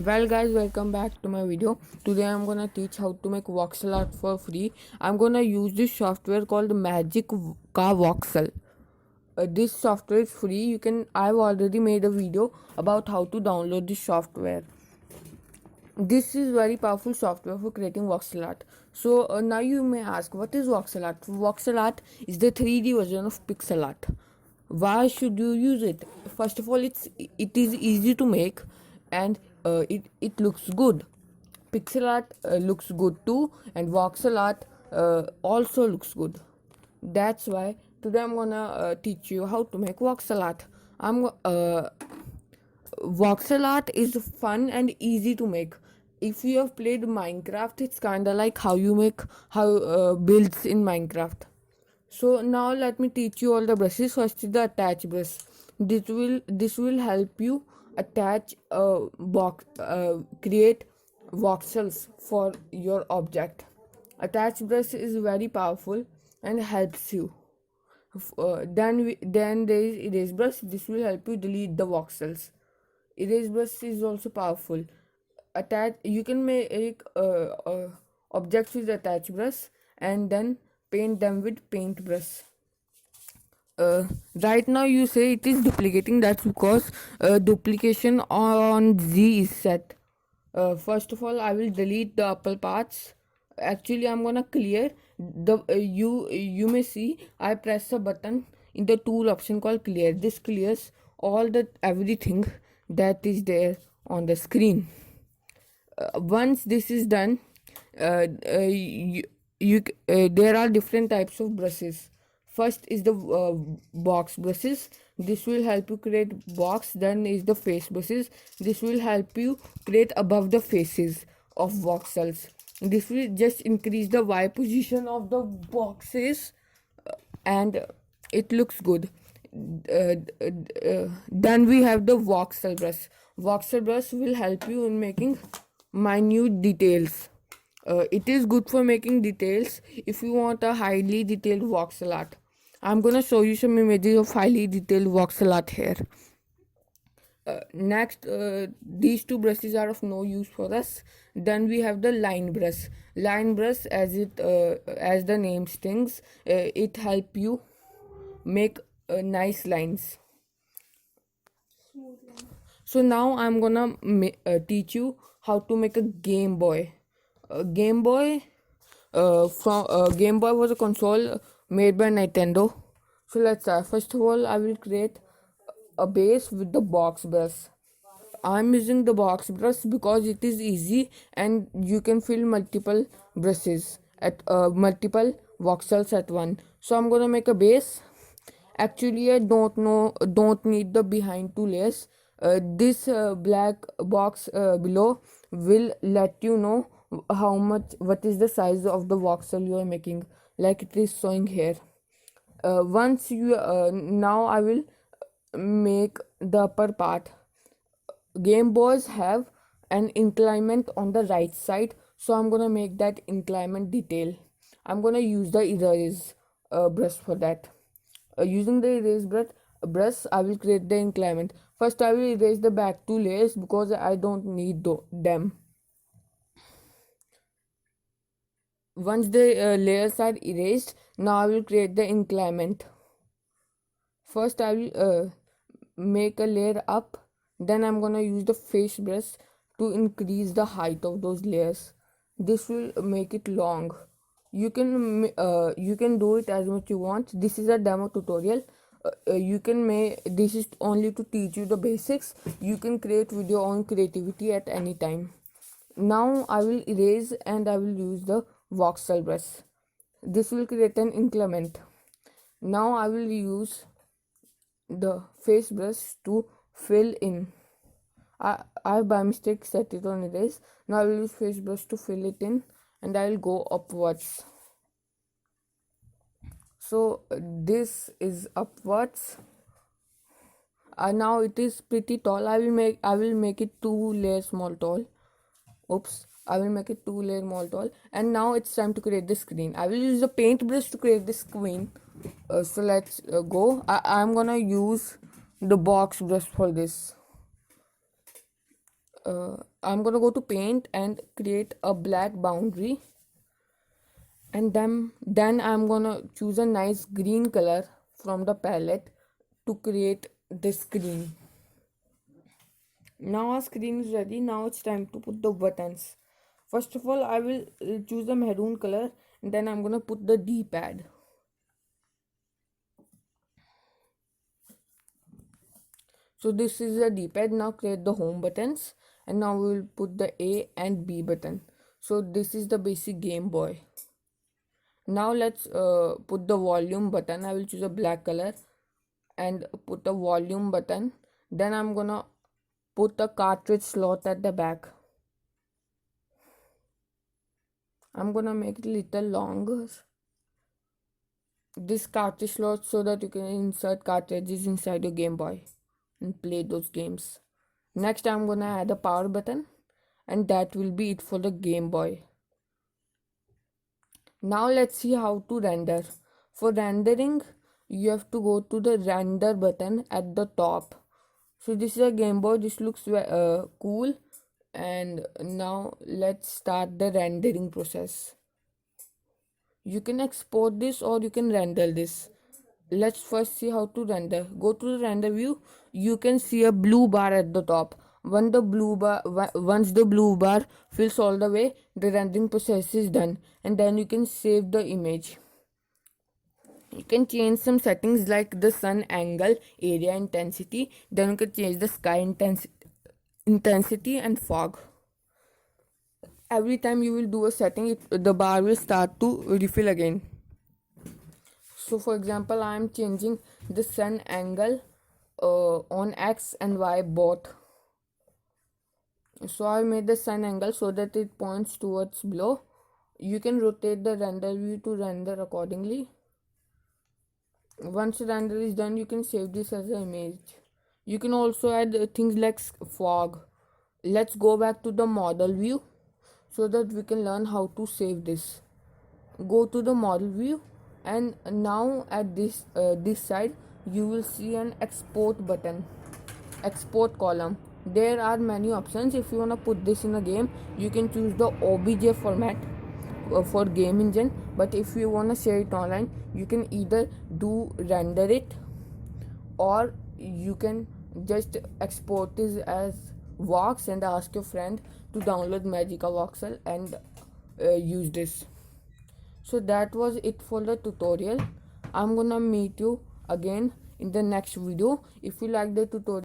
Well guys, welcome back to my video. Today I'm gonna teach how to make voxel art for free. I'm gonna use this software called Magic Ka Voxel. This software is free. I've already made a video about how to download this software. This is very powerful software for creating voxel art. So now you may ask, what is voxel art? Voxel art is the 3D version of pixel art. Why should you use it? First of all, it is easy to make, and it looks good. Pixel art looks good too, and voxel art also looks good. That's why today I'm gonna teach you how to make voxel art. Voxel art is fun and easy to make. If you have played Minecraft, it's kind of like how you make how builds in Minecraft. So now let me teach you all the brushes. First is the attach brush. This will help you attach create voxels for your object. Attach brush is very powerful and helps you. Then there is erase brush. This will help you delete the voxels. Erase brush is also powerful. You can make objects with attach brush and then paint them with paintbrush. Right now you say it is duplicating. That's because duplication on Z is set. First of all, I will delete the upper parts. Actually, I'm gonna clear the you may see I press a button in the tool option called clear. This clears all the everything that is there on the screen. Once this is done, there are different types of brushes. First is the box brushes. This will help you create box. Then is the face brushes. This will help you create above the faces of voxels. This will just increase the Y position of the boxes, and it looks good. Then we have the voxel brush. Voxel brush will help you in making minute details. It is good for making details if you want a highly detailed voxel art. I'm gonna show you some images of highly detailed voxel art here. Next, these two brushes are of no use for us. Then we have the line brush. Line brush, as the name stings, it help you make nice lines. So now I'm gonna teach you how to make a Game Boy. Game Boy Game Boy was a console made by Nintendo. So let's start. First of all, I will create a base with the box brush. I'm using the box brush because it is easy and you can fill multiple brushes at multiple voxels at one. So I'm gonna make a base. Actually, I don't need the behind two layers. This black box below will let you know what is the size of the voxel you are making, like it is showing here. Once you Now I will make the upper part. Game Boys have an inclination on the right side, so I'm gonna make that inclination detail. I'm gonna use the erase brush for that. Using the erase brush, I will create the inclination. First, I will erase the back two layers because I don't need them. Once the layers are erased, now I will create the inclination. First, I will make a layer up. Then I'm gonna use the face brush to increase the height of those layers. This will make it long. You can do it as much you want. This is a demo tutorial. You can make this is only to teach you the basics. You can create with your own creativity at any time. Now I will erase and I will use the voxel brush. This will create an increment. Now I will use the face brush to fill in. I by mistake set it on erase. Now I will use face brush to fill it in and I will go upwards. So this is upwards. Now it is pretty tall. I will make it 2 layers more tall. Oops, I will make it 2 layer more tall. And now it's time to create the screen. I will use the paintbrush to create the screen. So let's go. I'm gonna use the box brush for this. I'm gonna go to paint and create a black boundary, and then I'm gonna choose a nice green color from the palette to create this screen. Now our screen is ready. Now it's time to put the buttons. First of all, I will choose the maroon color, and then I'm gonna put the D-pad. So this is the D-pad. Now create the home buttons, and now we will put the A and B button. So this is the basic Game Boy. Now let's put the volume button. I will choose a black color and put a volume button. Then I'm gonna put the cartridge slot at the back. I'm gonna make it a little longer, this cartridge slot, so that you can insert cartridges inside your Game Boy and play those games. Next I'm gonna add a power button, and that will be it for the Game Boy. Now let's see how to render. For rendering, you have to go to the render button at the top. So this is a Game Boy. This looks cool. And now let's start the rendering process. You can export this or you can render this. Let's first see how to render. Go to the render view. You can see a blue bar at the top. Once the blue bar fills all the way, the rendering process is done, and then you can save the image. You can change some settings like the sun angle, area intensity. Then you can change the sky intensity and fog. Every time you will do a setting, the bar will start to refill again. So for example, I am changing the sun angle on X and Y both. So I made the sun angle so that it points towards below. You can rotate the render view to render accordingly. Once the render is done, you can save this as an image. You can also add things like fog. Let's go back to the model view so that we can learn how to save this. Go to the model view, and now at this side you will see an export button, export column. There are many options. If you want to put this in a game, you can choose the OBJ format for game engine, but if you want to share it online, you can either do render it, or you can just export this as vox and ask your friend to download Magica voxel and use this. So that was it for the tutorial. I'm gonna meet you again in the next video. If you like the tutorial,